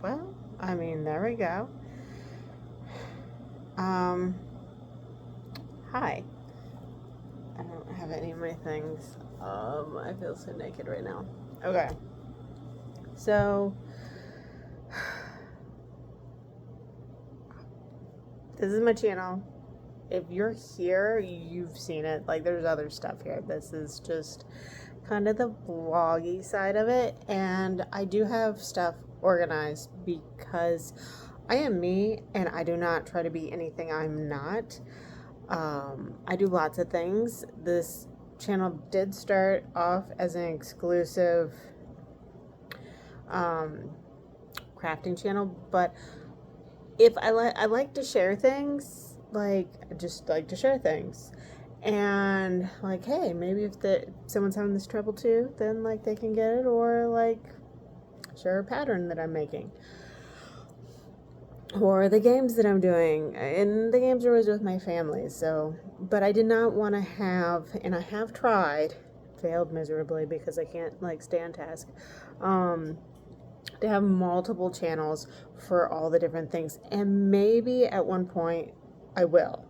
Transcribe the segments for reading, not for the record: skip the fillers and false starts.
Well, I mean, there we go. Hi. I don't have any of my things. I feel so naked right now. Okay. So, this is my channel. If you're here, you've seen it. Like, there's other stuff here. This is just kind of the vloggy side of it. And I do have stuff organized because I am me and I do not try to be anything I'm not. I do lots of things. This channel did start off as an exclusive crafting channel, but if I like to share things, like I just like to share things, and like, hey, maybe if someone's having this trouble too, then like they can get it, or like share a pattern that I'm making, or the games that I'm doing. And the games are always with my family. So, but I did not want to have, and I have tried, failed miserably because I can't like stay on task, to have multiple channels for all the different things. And maybe at one point I will.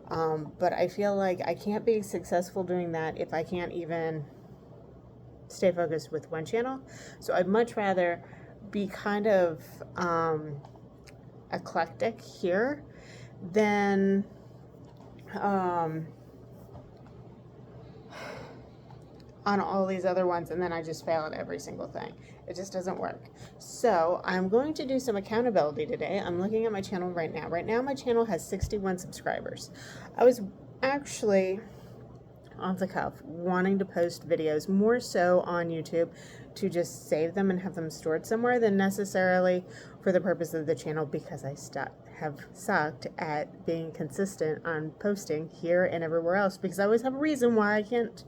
But I feel like I can't be successful doing that if I can't even stay focused with one channel. So I'd much rather be kind of eclectic here than on all these other ones, and then I just fail at every single thing. It just doesn't work. So I'm going to do some accountability today. I'm looking at my channel right now. Right now my channel has 61 subscribers. I was actually, off the cuff, wanting to post videos more so on YouTube to just save them and have them stored somewhere than necessarily for the purpose of the channel, because I have sucked at being consistent on posting here and everywhere else, because I always have a reason why I can't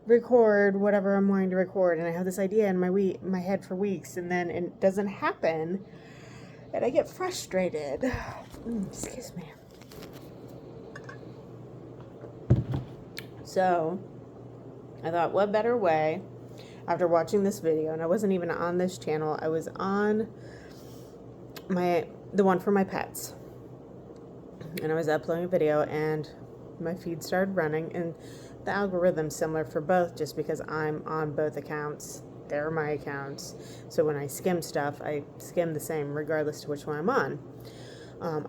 record whatever I'm wanting to record, and I have this idea in my head for weeks, and then it doesn't happen, and I get frustrated. Excuse me. So I thought, what better way, after watching this video, and I wasn't even on this channel, I was on the one for my pets, and I was uploading a video, and my feed started running, and the algorithm's similar for both, just because I'm on both accounts. They're my accounts. So when I skim stuff, I skim the same regardless to which one I'm on.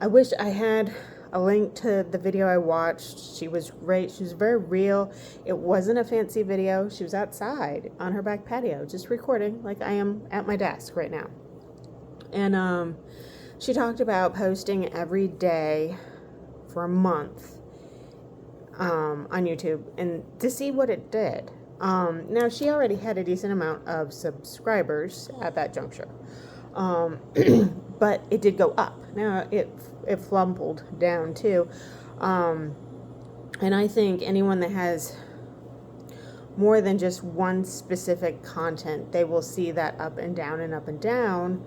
I wish I had a link to the video I watched. She was great. She was very real. It wasn't a fancy video. She was outside on her back patio just recording like I am at my desk right now. And she talked about posting every day for a month on YouTube, and to see what it did. Now, she already had a decent amount of subscribers at that juncture, but it did go up. Now it flumbled down too, and I think anyone that has more than just one specific content, they will see that up and down and up and down,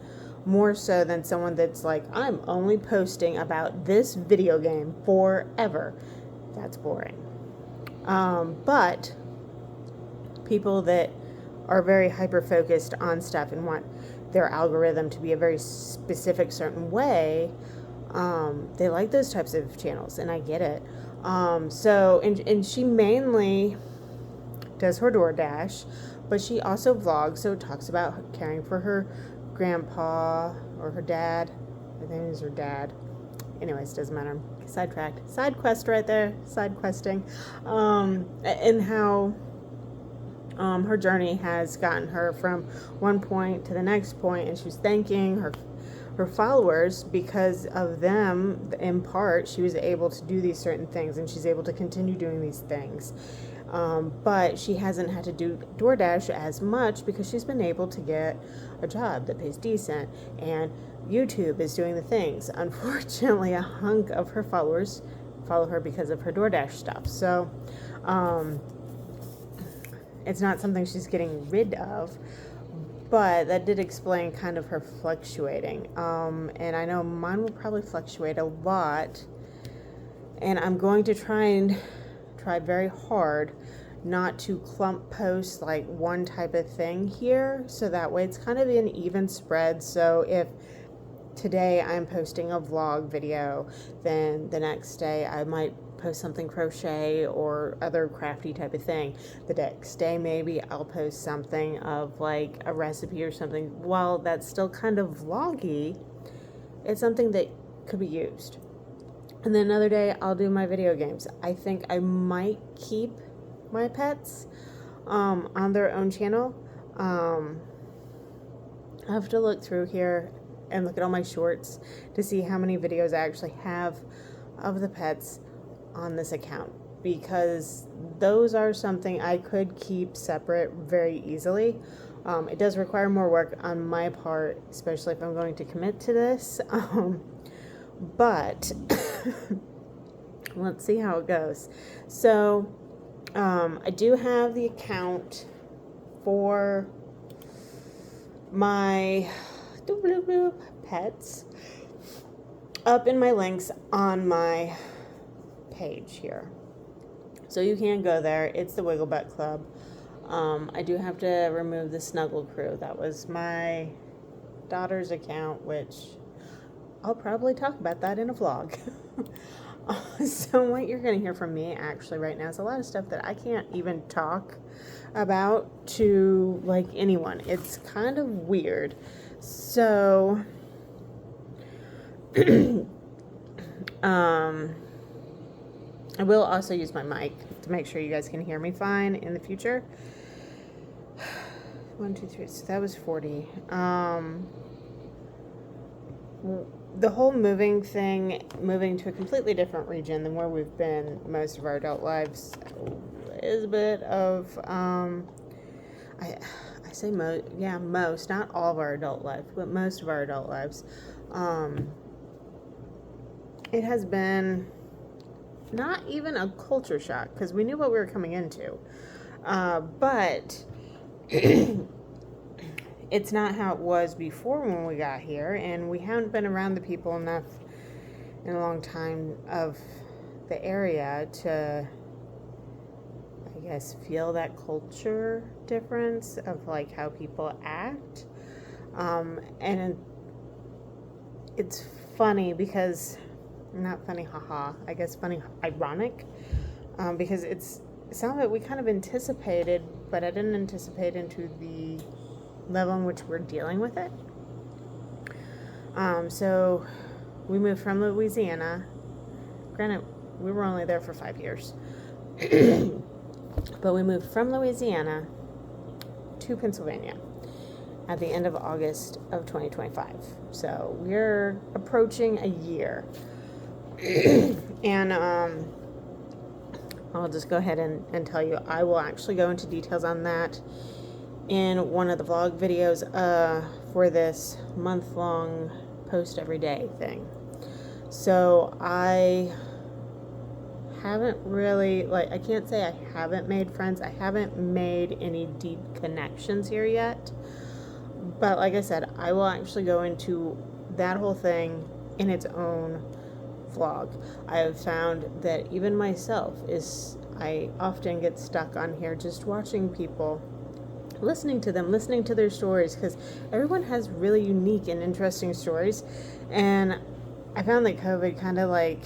more so than someone that's like, I'm only posting about this video game forever. That's boring. But people that are very hyper-focused on stuff and want their algorithm to be a very specific certain way, they like those types of channels, and I get it. And she mainly does her DoorDash, but she also vlogs, so talks about caring for her grandpa or her dad. I think it was her dad. Anyways, doesn't matter. Sidetracked. Side quest right there. Side questing. And how her journey has gotten her from one point to the next point, and she's thanking her followers because of them. In part, she was able to do these certain things, and she's able to continue doing these things. But she hasn't had to do DoorDash as much because she's been able to get a job that pays decent, and YouTube is doing the things. Unfortunately, a hunk of her followers follow her because of her DoorDash stuff. So it's not something she's getting rid of, but that did explain kind of her fluctuating. And I know mine will probably fluctuate a lot, and I'm going to try very hard not to clump post like one type of thing here, so that way it's kind of an even spread. So if today I'm posting a vlog video, then the next day I might post something crochet or other crafty type of thing. The next day maybe I'll post something of like a recipe or something. While that's still kind of vloggy, it's something that could be used. And then another day I'll do my video games. I think I might keep my pets on their own channel. I have to look through here and look at all my shorts to see how many videos I actually have of the pets on this account, because those are something I could keep separate very easily. It does require more work on my part, especially if I'm going to commit to this. But let's see how it goes. So I do have the account for my pets up in my links on my page here, so you can go there. It's the Wiggle Butt Club. I do have to remove the Snuggle Crew. That was my daughter's account, which I'll probably talk about that in a vlog. So what you're going to hear from me actually right now is a lot of stuff that I can't even talk about to like anyone. It's kind of weird. So I will also use my mic to make sure you guys can hear me fine in the future. 1, 2, 3. So that was 40. The whole moving to a completely different region than where we've been most of our adult lives, is a bit of, I say most, not all of our adult life, but most of our adult lives. It has been not even a culture shock, because we knew what we were coming into, but it's not how it was before when we got here, and we haven't been around the people enough in a long time of the area to, I guess, feel that culture difference of like how people act. And it's funny because, not funny, haha, I guess funny, ironic, because it's some of it we kind of anticipated, but I didn't anticipate into the level in which we're dealing with it. So we moved from Louisiana. Granted, we were only there for 5 years. But we moved from Louisiana to Pennsylvania at the end of August of 2025. So we're approaching a year. And I'll just go ahead and tell you, I will actually go into details on that in one of the vlog videos for this month-long post every day thing. So I haven't really, like, I can't say I haven't made friends. I haven't made any deep connections here yet. But like I said, I will actually go into that whole thing in its own vlog. I have found that even myself I often get stuck on here just watching people, listening to them, listening to their stories, because everyone has really unique and interesting stories. And I found that COVID kind of like,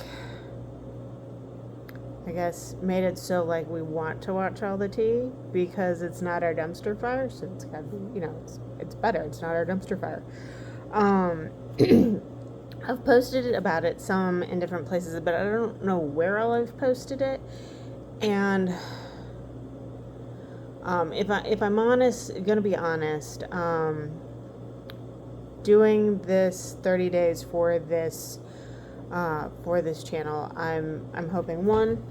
I guess, made it so like we want to watch all the tea because it's not our dumpster fire, so it's got to be, it's better. It's not our dumpster fire. I've posted about it some in different places, but I don't know where all I've posted it. And if I'm honest, gonna be honest, doing this 30 days for this channel, I'm hoping, one,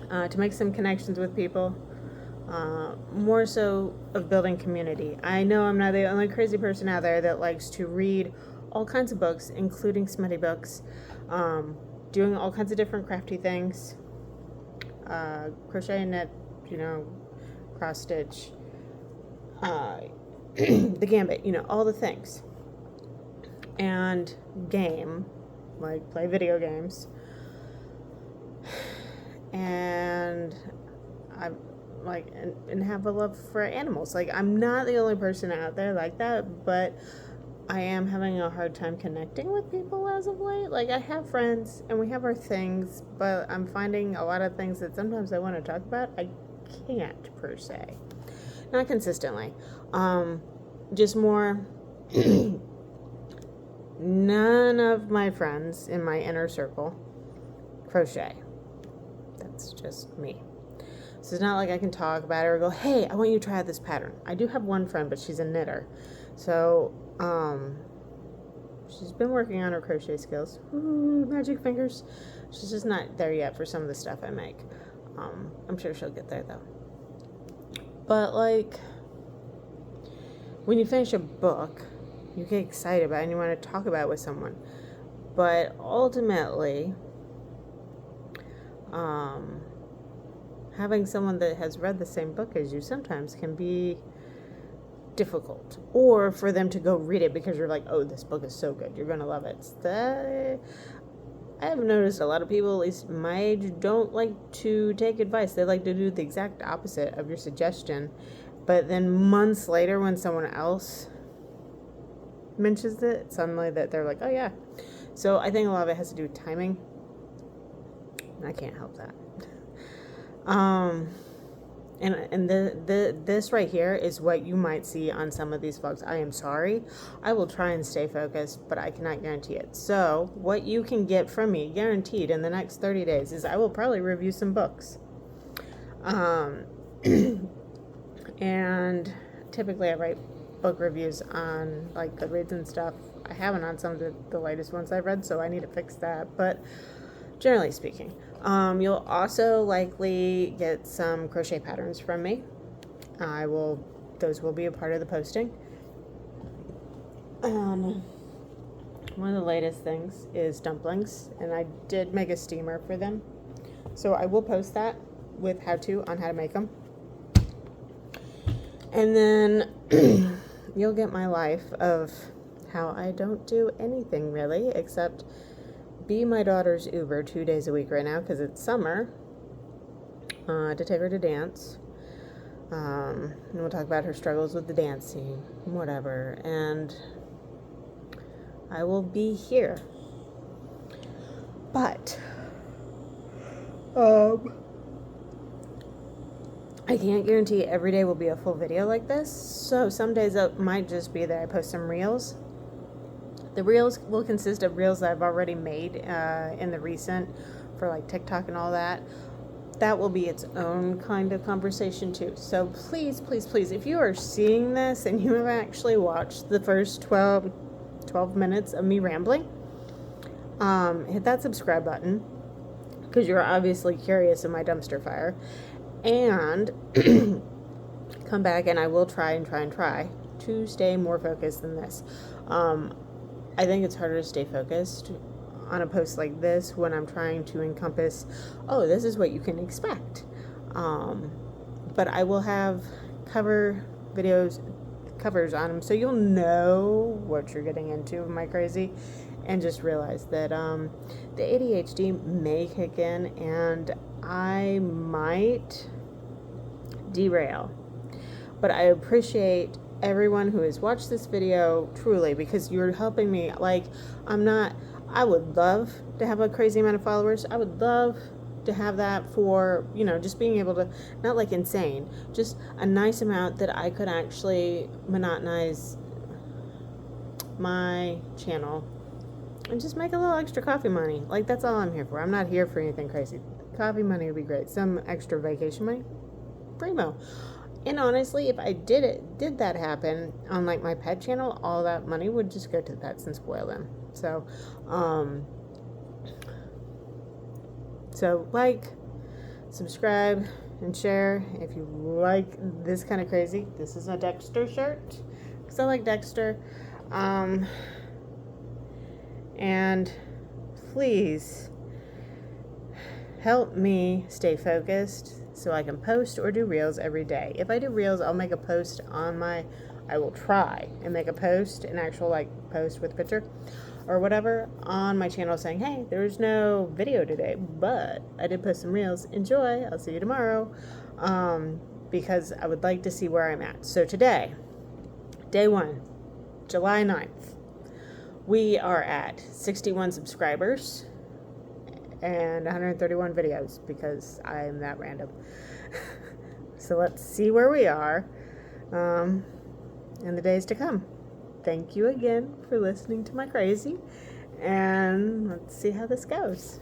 to make some connections with people, more so of building community. I know I'm not the only crazy person out there that likes to read all kinds of books, including smutty books, doing all kinds of different crafty things, crochet and knit, cross stitch, the gambit, all the things, and game, like play video games. And like, and have a love for animals. Like, I'm not the only person out there like that, but I am having a hard time connecting with people as of late. Like, I have friends and we have our things, but I'm finding a lot of things that sometimes I want to talk about, I can't per se. Not consistently. Just more. None of my friends in my inner circle crochet. That's just me. So it's not like I can talk about it or go, hey, I want you to try out this pattern. I do have one friend, but she's a knitter. So, she's been working on her crochet skills. Ooh, magic fingers. She's just not there yet for some of the stuff I make. I'm sure she'll get there though. But like, when you finish a book, you get excited about it and you want to talk about it with someone. But ultimately, having someone that has read the same book as you sometimes can be difficult. Or for them to go read it because you're like, oh, this book is so good, you're going to love it. I have noticed a lot of people, at least my age, don't like to take advice. They like to do the exact opposite of your suggestion. But then months later, when someone else mentions it, suddenly that they're like, oh yeah. So I think a lot of it has to do with timing. I can't help that. And this right here is what you might see on some of these vlogs. I am sorry. I will try and stay focused, but I cannot guarantee it. So what you can get from me, guaranteed, in the next 30 days is I will probably review some books. And typically I write book reviews on like Goodreads and stuff. I haven't on some of the latest ones I've read, so I need to fix that. But generally speaking, you'll also likely get some crochet patterns from me. Those will be a part of the posting. One of the latest things is dumplings, and I did make a steamer for them. So I will post that with how-to on how to make them. And then you'll get my life of how I don't do anything really except be my daughter's Uber 2 days a week right now because it's summer, to take her to dance. And we'll talk about her struggles with the dancing, whatever. And I will be here. But I can't guarantee every day will be a full video like this. So some days it might just be that I post some reels. The reels will consist of reels that I've already made in the recent for like TikTok and all that. That will be its own kind of conversation too. So please, please, please, if you are seeing this and you have actually watched the first 12 minutes of me rambling, hit that subscribe button because you're obviously curious of my dumpster fire. And come back and I will try to stay more focused than this. I think it's harder to stay focused on a post like this when I'm trying to encompass, oh, this is what you can expect. But I will have covers on them so you'll know what you're getting into. Am I crazy? And just realize that the ADHD may kick in and I might derail. But I appreciate everyone who has watched this video truly because you're helping me. Like, I would love to have a crazy amount of followers. I would love to have that for, just being able to, not like insane, just a nice amount that I could actually monetize my channel and just make a little extra coffee money. Like, that's all I'm here for. I'm not here for anything crazy. Coffee money would be great. Some extra vacation money, primo. And honestly, if I did that happen on like my pet channel, all that money would just go to the pets and spoil them. So like, subscribe, and share if you like this kind of crazy. This is a Dexter shirt because I like Dexter. And please help me stay focused so I can post or do reels every day. If I do reels, I'll make a post I will try and make a post, an actual like post with a picture or whatever on my channel saying, hey, there's no video today, but I did post some reels. Enjoy. I'll see you tomorrow. because I would like to see where I'm at. So today, day 1, July 9th, we are at 61 subscribers and 131 videos because I'm that random. So let's see where we are in the days to come. Thank you again for listening to my crazy, and let's see how this goes.